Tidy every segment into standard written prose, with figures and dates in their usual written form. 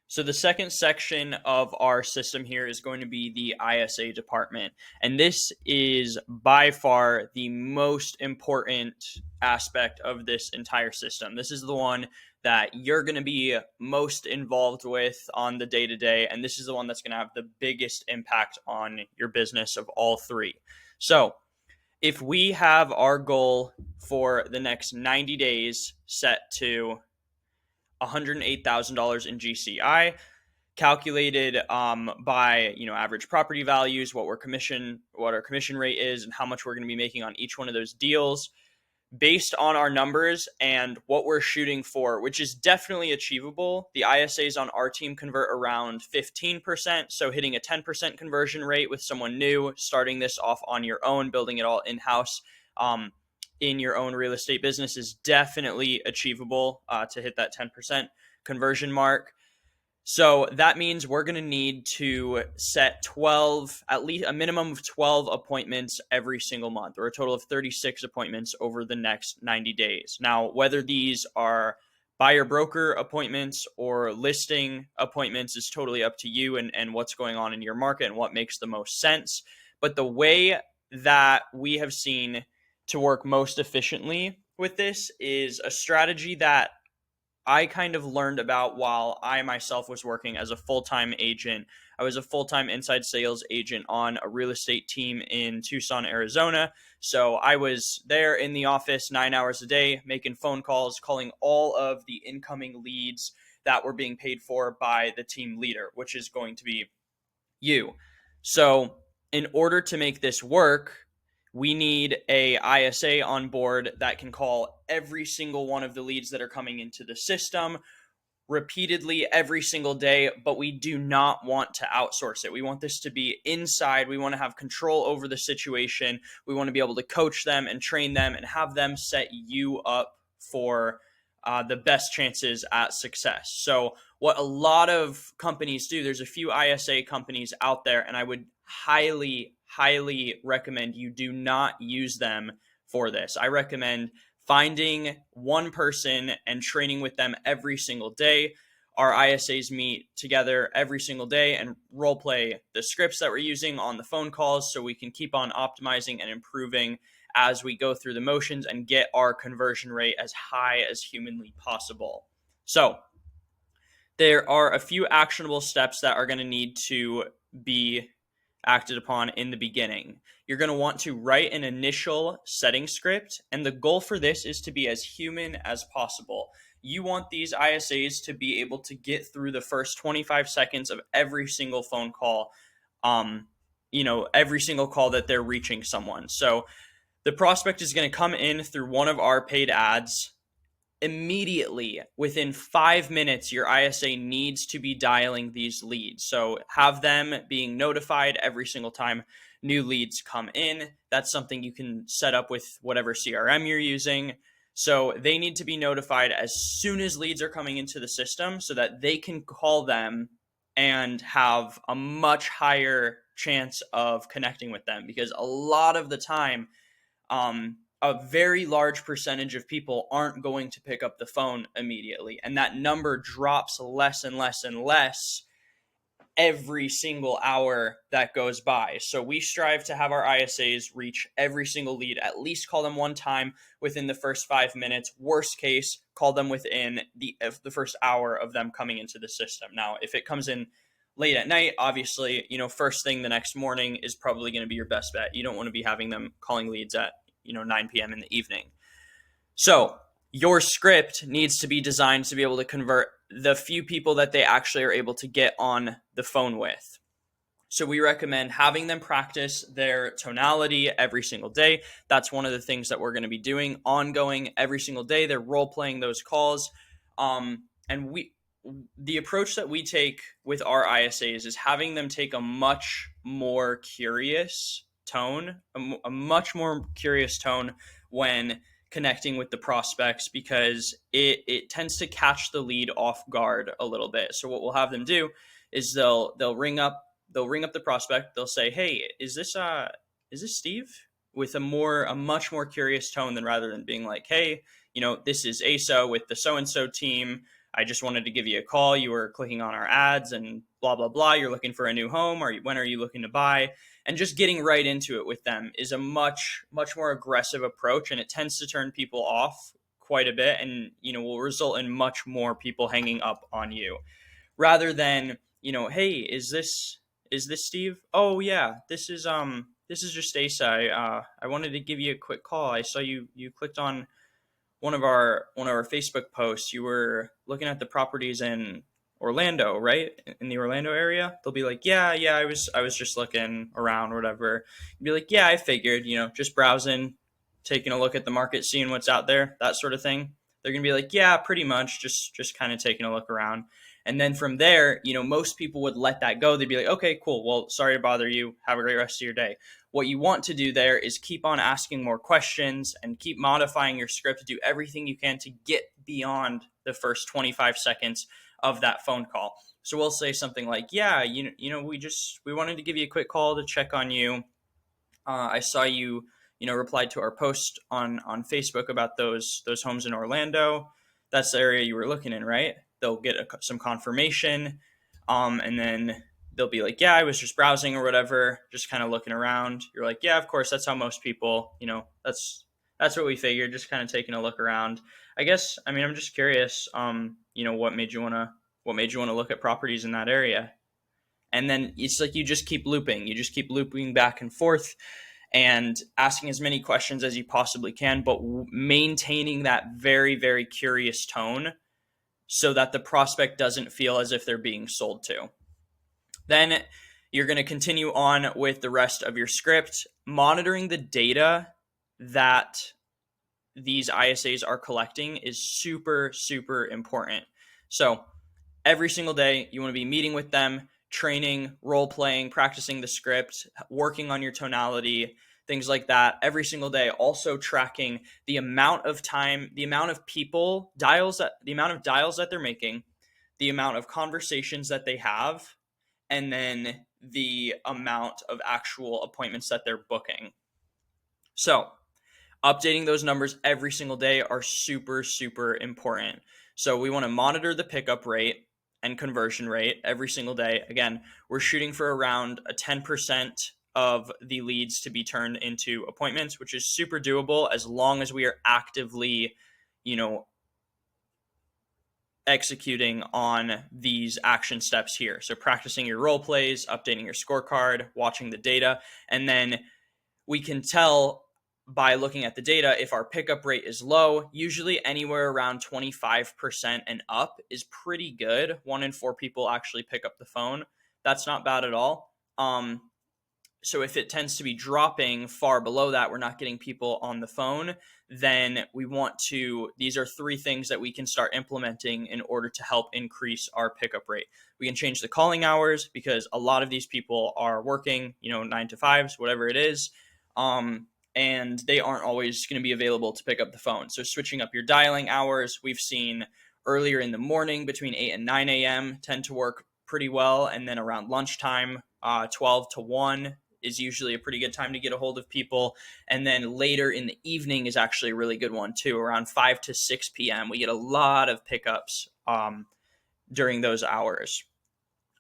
So the second section of our system here is going to be the ISA department. And this is by far the most important aspect of this entire system. This is the one that you're going to be most involved with on the day to day. And this is the one that's going to have the biggest impact on your business of all three. So if we have our goal for the next 90 days set to $108,000 in GCI, calculated by average property values, what our commission rate is, and how much we're going to be making on each one of those deals, based on our numbers and what we're shooting for, which is definitely achievable. The ISAs on our team convert around 15%, so hitting a 10% conversion rate with someone new, starting this off on your own, building it all in-house in your own real estate business is definitely achievable to hit that 10% conversion mark. So that means we're going to need to set 12, at least a minimum of 12 appointments every single month, or a total of 36 appointments over the next 90 days. Now, whether these are buyer broker appointments or listing appointments is totally up to you and what's going on in your market and what makes the most sense. But the way that we have seen to work most efficiently with this is a strategy that I kind of learned about while I myself was working as a full-time agent. I was a full-time inside sales agent on a real estate team in Tucson, Arizona. So I was there in the office 9 hours a day, making phone calls, calling all of the incoming leads that were being paid for by the team leader, which is going to be you. So in order to make this work, we need a ISA on board that can call every single one of the leads that are coming into the system repeatedly every single day, but we do not want to outsource it. We want this to be inside. We want to have control over the situation. We want to be able to coach them and train them and have them set you up for the best chances at success. So what a lot of companies do, there's a few ISA companies out there, and I would highly recommend you do not use them for this. I recommend finding one person and training with them every single day. Our ISAs meet together every single day and role play the scripts that we're using on the phone calls so we can keep on optimizing and improving as we go through the motions and get our conversion rate as high as humanly possible. So there are a few actionable steps that are going to need to be acted upon in the beginning. You're going to want to write an initial setting script, and the goal for this is to be as human as possible. You want these ISAs to be able to get through the first 25 seconds of every single phone call, every single call that they're reaching someone. So the prospect is going to come in through one of our paid ads. Immediately, within 5 minutes, your ISA needs to be dialing these leads. So have them being notified every single time new leads come in. That's something you can set up with whatever CRM you're using. So they need to be notified as soon as leads are coming into the system so that they can call them and have a much higher chance of connecting with them. Because a lot of the time, a very large percentage of people aren't going to pick up the phone immediately. And that number drops less and less and less every single hour that goes by. So we strive to have our ISAs reach every single lead, at least call them one time within the first 5 minutes. Worst case, call them within the first hour of them coming into the system. Now, if it comes in late at night, obviously, first thing the next morning is probably going to be your best bet. You don't want to be having them calling leads at 9 p.m. in the evening. So your script needs to be designed to be able to convert the few people that they actually are able to get on the phone with. So we recommend having them practice their tonality every single day. That's one of the things that we're going to be doing ongoing every single day. They're role playing those calls. And the approach that we take with our ISAs is having them take a much more curious tone, a much more curious tone when connecting with the prospects, because it tends to catch the lead off guard a little bit. So what we'll have them do is they'll ring up the prospect. They'll say, "Hey, is this Steve?" with a much more curious tone rather than being like, "Hey, this is Asa with the so-and-so team. I just wanted to give you a call. You were clicking on our ads and blah, blah, blah. You're looking for a new home, or when are you looking to buy? And just getting right into it with them is a much, much more aggressive approach, and it tends to turn people off quite a bit, and will result in much more people hanging up on you, rather than, hey, is this Steve? Oh yeah, this is just Asa. I wanted to give you a quick call. I saw you clicked on one of our Facebook posts. You were looking at the properties in Orlando, right? In the Orlando area. They'll be like, yeah, I was just looking around or whatever. You'd be like, yeah, I figured, just browsing, taking a look at the market, seeing what's out there, that sort of thing. They're gonna be like, yeah, pretty much, just kind of taking a look around. And then from there, most people would let that go. They'd be like, okay, cool. Well, sorry to bother you. Have a great rest of your day. What you want to do there is keep on asking more questions and keep modifying your script to do everything you can to get beyond the first 25 seconds of that phone call. So we'll say something like, yeah, we wanted to give you a quick call to check on you. I saw you, replied to our post on Facebook about those homes in Orlando. That's the area you were looking in, right? They'll get some confirmation, and then they'll be like, yeah, I was just browsing or whatever, just kind of looking around. You're like, yeah, of course, that's how most people, that's what we figured, just kind of taking a look around. I guess, I'm just curious, what made you want to look at properties in that area? And then it's like you just keep looping back and forth and asking as many questions as you possibly can, but maintaining that very, very curious tone so that the prospect doesn't feel as if they're being sold to. Then you're going to continue on with the rest of your script, monitoring the data that these ISAs are collecting is super, super important. So every single day, you want to be meeting with them, training, role playing, practicing the script, working on your tonality, things like that every single day. Also tracking the amount of time, the amount of dials that they're making, the amount of conversations that they have, and then the amount of actual appointments that they're booking. So updating those numbers every single day are super, super important. So we want to monitor the pickup rate and conversion rate every single day. Again, we're shooting for around a 10% of the leads to be turned into appointments, which is super doable as long as we are actively, executing on these action steps here. So practicing your role plays, updating your scorecard, watching the data, and then we can tell by looking at the data if our pickup rate is low. Usually anywhere around 25% and up is pretty good. 1 in 4 people actually pick up the phone. That's not bad at all. So if it tends to be dropping far below that, we're not getting people on the phone, then these are 3 things that we can start implementing in order to help increase our pickup rate. We can change the calling hours because a lot of these people are working, 9 to 5s, whatever it is. And they aren't always going to be available to pick up the phone. So switching up your dialing hours, we've seen earlier in the morning between 8 and 9 a.m. tend to work pretty well. And then around lunchtime, 12 to 1 is usually a pretty good time to get a hold of people. And then later in the evening is actually a really good one too. Around 5 to 6 p.m. we get a lot of pickups during those hours.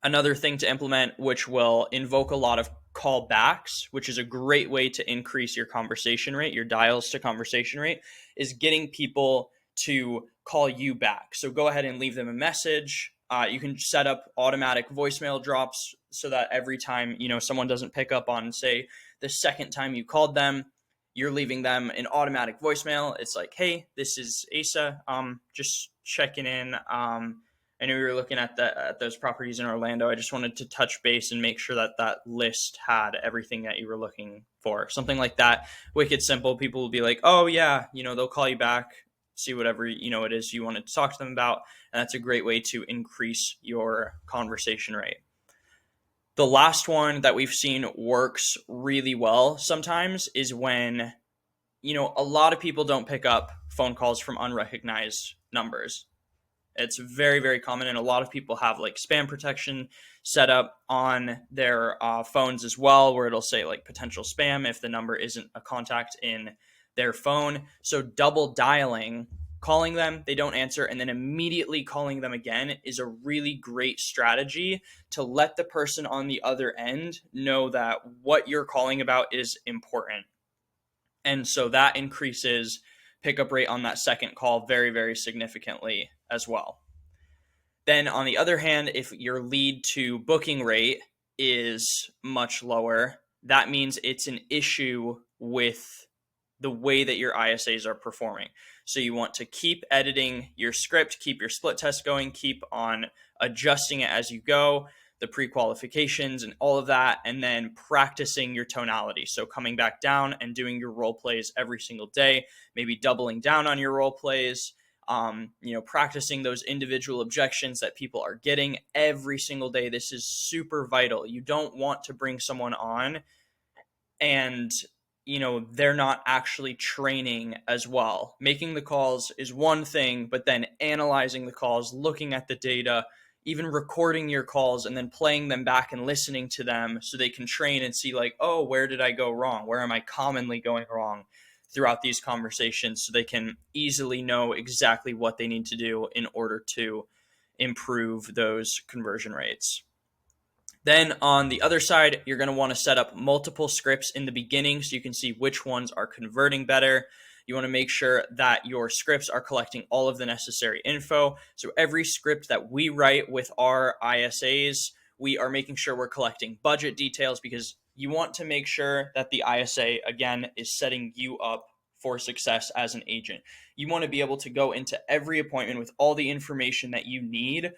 Another thing to implement, which will invoke a lot of callbacks, which is a great way to increase your conversation rate, your dials to conversation rate, is getting people to call you back. So go ahead and leave them a message. You can set up automatic voicemail drops so that every time, someone doesn't pick up on, say, the second time you called them, you're leaving them an automatic voicemail. It's like, hey, this is Asa. Just checking in. I know you were looking at those properties in Orlando. I just wanted to touch base and make sure that list had everything that you were looking for. Something like that. Wicked simple. People will be like, oh yeah, they'll call you back, see whatever, it is you wanted to talk to them about. And that's a great way to increase your conversation rate. The last one that we've seen works really well sometimes is when, a lot of people don't pick up phone calls from unrecognized numbers. It's very, very common, and a lot of people have like spam protection set up on their phones as well, where it'll say like potential spam if the number isn't a contact in their phone. So double dialing calling them, they don't answer, and then immediately calling them again is a really great strategy to let the person on the other end know that what you're calling about is important. And so that increases pickup rate on that second call very, very significantly as well. Then on the other hand, if your lead to booking rate is much lower, that means it's an issue with the way that your ISAs are performing. So you want to keep editing your script, keep your split test going, keep on adjusting it as you go, the pre-qualifications and all of that, and then practicing your tonality. So coming back down and doing your role plays every single day, maybe doubling down on your role plays, practicing those individual objections that people are getting every single day. This is super vital. You don't want to bring someone on and they're not actually training as well. Making the calls is one thing, but then analyzing the calls, looking at the data, even recording your calls and then playing them back and listening to them so they can train and see like, oh, where did I go wrong? Where am I commonly going wrong throughout these conversations, so they can easily know exactly what they need to do in order to improve those conversion rates. Then on the other side, you're going to want to set up multiple scripts in the beginning so you can see which ones are converting better. You want to make sure that your scripts are collecting all of the necessary info. So every script that we write with our ISAs, we are making sure we're collecting budget details, because you want to make sure that the ISA, again, is setting you up for success as an agent. You want to be able to go into every appointment with all the information that you need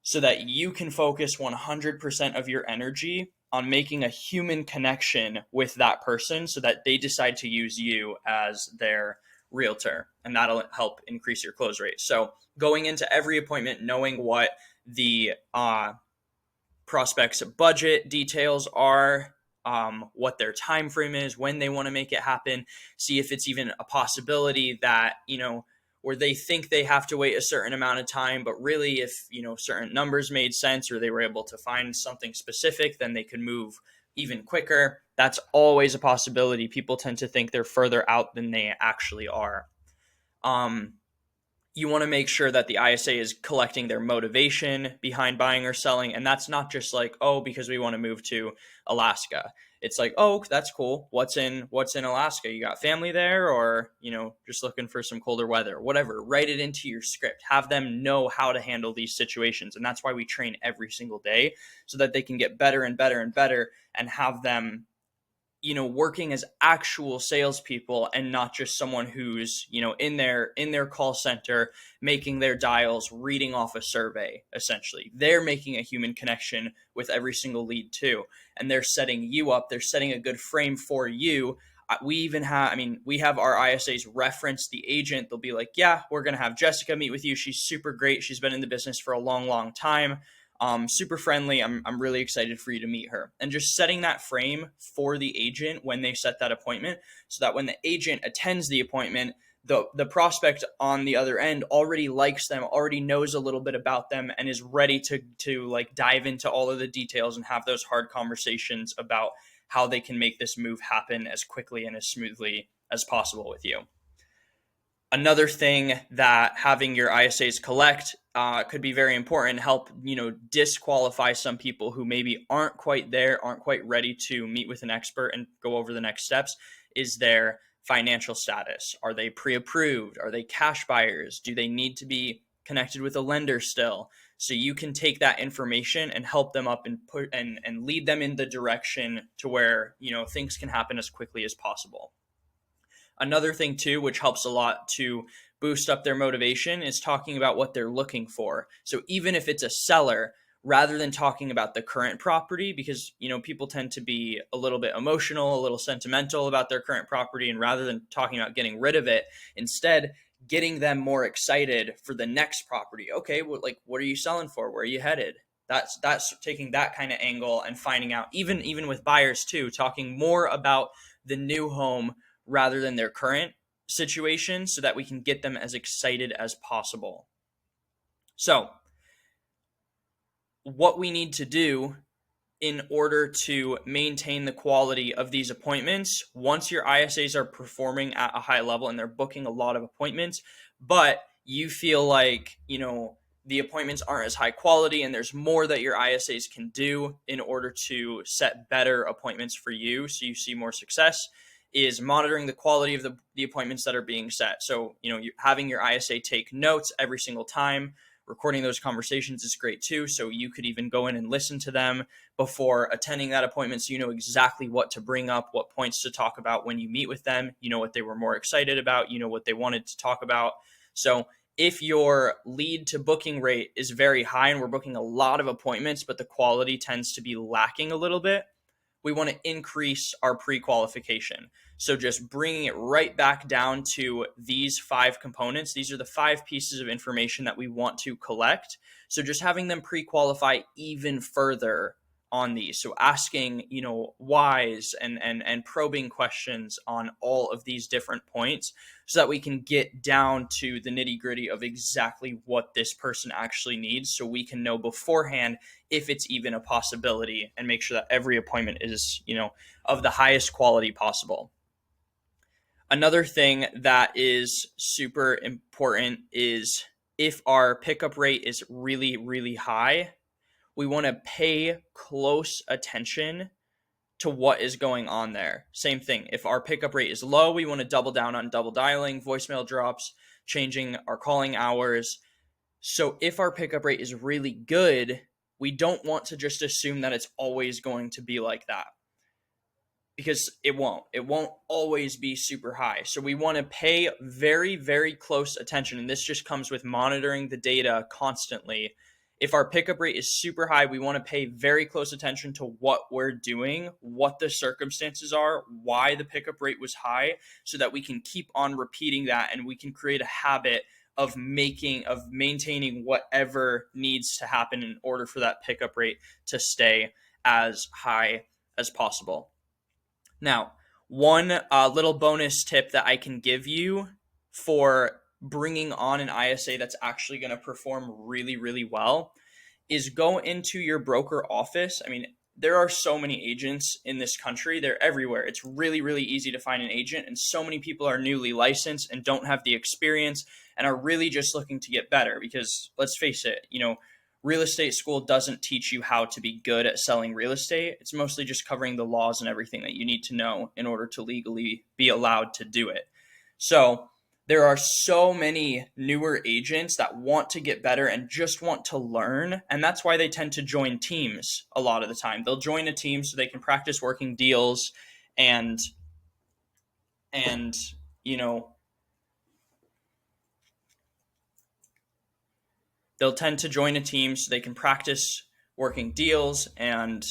so that you can focus 100% of your energy on making a human connection with that person so that they decide to use you as their realtor, and that'll help increase your close rate. So going into every appointment, knowing what the prospect's budget details are, what their time frame is, when they want to make it happen, see if it's even a possibility that, where they think they have to wait a certain amount of time, but really if, certain numbers made sense or they were able to find something specific, then they could move even quicker. That's always a possibility. People tend to think they're further out than they actually are. You want to make sure that the ISA is collecting their motivation behind buying or selling. And that's not just like, oh, because we want to move to Alaska. It's like, oh, that's cool. What's in Alaska? You got family there, or, just looking for some colder weather, whatever. Write it into your script. Have them know how to handle these situations. And that's why we train every single day, so that they can get better and better and better, and have them working as actual salespeople and not just someone who's, in their call center, making their dials, reading off a survey. Essentially, they're making a human connection with every single lead too. And they're setting you up. They're setting a good frame for you. We have our ISAs reference the agent. They'll be like, yeah, we're going to have Jessica meet with you. She's super great. She's been in the business for a long, long time. Super friendly. I'm really excited for you to meet her. And just setting that frame for the agent when they set that appointment, so that when the agent attends the appointment, the prospect on the other end already likes them, already knows a little bit about them, and is ready to like dive into all of the details and have those hard conversations about how they can make this move happen as quickly and as smoothly as possible with you. Another thing that having your ISAs collect could be very important, help, disqualify some people who maybe aren't quite there, aren't quite ready to meet with an expert and go over the next steps, is their financial status. Are they pre-approved? Are they cash buyers? Do they need to be connected with a lender still? So you can take that information and help them up and put and lead them in the direction to where, things can happen as quickly as possible. Another thing too, which helps a lot to boost up their motivation, is talking about what they're looking for. So even if it's a seller, rather than talking about the current property, because, people tend to be a little bit emotional, a little sentimental about their current property, and rather than talking about getting rid of it, instead getting them more excited for the next property. Okay, well, like, what are you selling for? Where are you headed? That's taking that kind of angle and finding out, even with buyers too, talking more about the new home rather than their current situation, so that we can get them as excited as possible. So what we need to do in order to maintain the quality of these appointments once your ISAs are performing at a high level and they're booking a lot of appointments, but you feel like, the appointments aren't as high quality and there's more that your ISAs can do in order to set better appointments for you so you see more success, is monitoring the quality of the appointments that are being set. So, having your ISA take notes every single time. Recording those conversations is great too. So you could even go in and listen to them before attending that appointment, so you know exactly what to bring up, what points to talk about when you meet with them, what they were more excited about, what they wanted to talk about. So if your lead to booking rate is very high and we're booking a lot of appointments, but the quality tends to be lacking a little bit, we want to increase our pre-qualification. So just bringing it right back down to these 5 components. These are the 5 pieces of information that we want to collect. So just having them pre-qualify even further on these. So asking, whys and probing questions on all of these different points so that we can get down to the nitty-gritty of exactly what this person actually needs, so we can know beforehand if it's even a possibility and make sure that every appointment is, of the highest quality possible. Another thing that is super important is if our pickup rate is really, really high, we want to pay close attention to what is going on there. Same thing. If our pickup rate is low, we want to double down on double dialing, voicemail drops, changing our calling hours. So if our pickup rate is really good, we don't want to just assume that it's always going to be like that, because it won't. It won't always be super high. So we want to pay very, very close attention. And this just comes with monitoring the data constantly. If our pickup rate is super high, we want to pay very close attention to what we're doing, what the circumstances are, why the pickup rate was high, so that we can keep on repeating that and we can create a habit of maintaining whatever needs to happen in order for that pickup rate to stay as high as possible. Now, one little bonus tip that I can give you for bringing on an ISA that's actually going to perform really, really well is go into your broker office. I mean, there are so many agents in this country. They're everywhere. It's really, really easy to find an agent, and so many people are newly licensed and don't have the experience and are really just looking to get better, because let's face it, real estate school doesn't teach you how to be good at selling real estate. It's mostly just covering the laws and everything that you need to know in order to legally be allowed to do it. So there are so many newer agents that want to get better and just want to learn. And that's why they tend to join teams a lot of the time. They'll join a team so they can practice working deals and they'll tend to join a team so they can practice working deals. And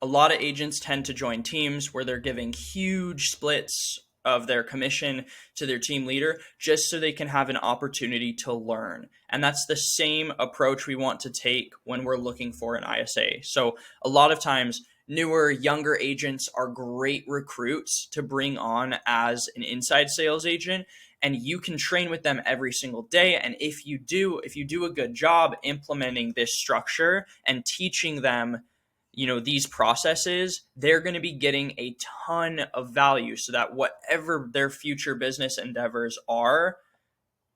a lot of agents tend to join teams where they're giving huge splits of their commission to their team leader just so they can have an opportunity to learn. And that's the same approach we want to take when we're looking for an ISA. So a lot of times, newer, younger agents are great recruits to bring on as an inside sales agent, and you can train with them every single day. And if you do a good job implementing this structure and teaching them these processes, they're going to be getting a ton of value, so that whatever their future business endeavors are,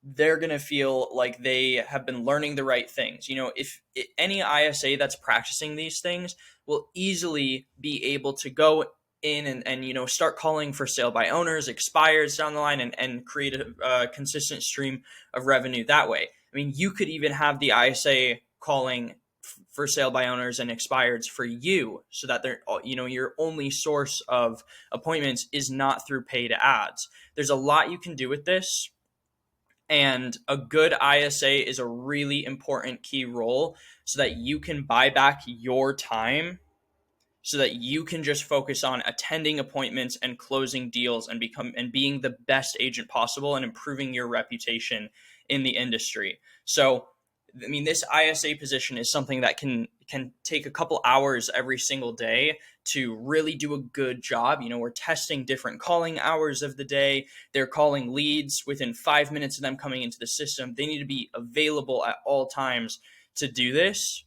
they're going to feel like they have been learning the right things. If any ISA that's practicing these things will easily be able to go in and start calling for sale by owners, expires down the line, and create a consistent stream of revenue that way. I mean, you could even have the ISA calling for sale by owners and expireds for you, so that they're, your only source of appointments is not through paid ads. There's a lot you can do with this, and a good ISA is a really important key role so that you can buy back your time, so that you can just focus on attending appointments and closing deals and being the best agent possible and improving your reputation in the industry. So, I mean, this ISA position is something that can take a couple hours every single day to really do a good job. We're testing different calling hours of the day. They're calling leads within 5 minutes of them coming into the system. They need to be available at all times to do this.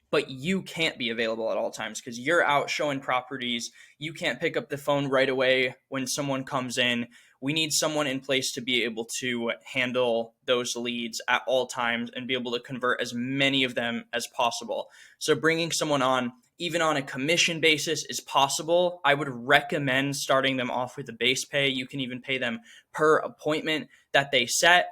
But you can't be available at all times because you're out showing properties. You can't pick up the phone right away when someone comes in. We need someone in place to be able to handle those leads at all times and be able to convert as many of them as possible. So bringing someone on, even on a commission basis, is possible. I would recommend starting them off with a base pay. You can even pay them per appointment that they set.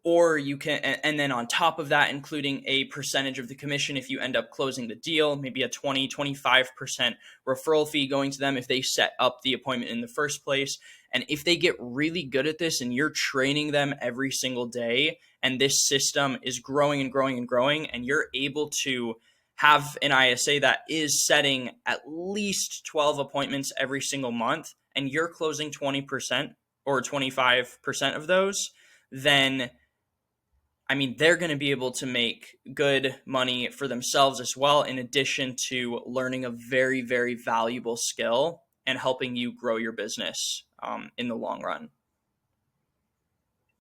Or you can, and then on top of that, including a percentage of the commission if you end up closing the deal, maybe a 20-25% referral fee going to them if they set up the appointment in the first place. And if they get really good at this and you're training them every single day, and this system is growing and growing and growing, and you're able to have an ISA that is setting at least 12 appointments every single month, and you're closing 20% or 25% of those, then they're going to be able to make good money for themselves as well, in addition to learning a very, very valuable skill and helping you grow your business in the long run.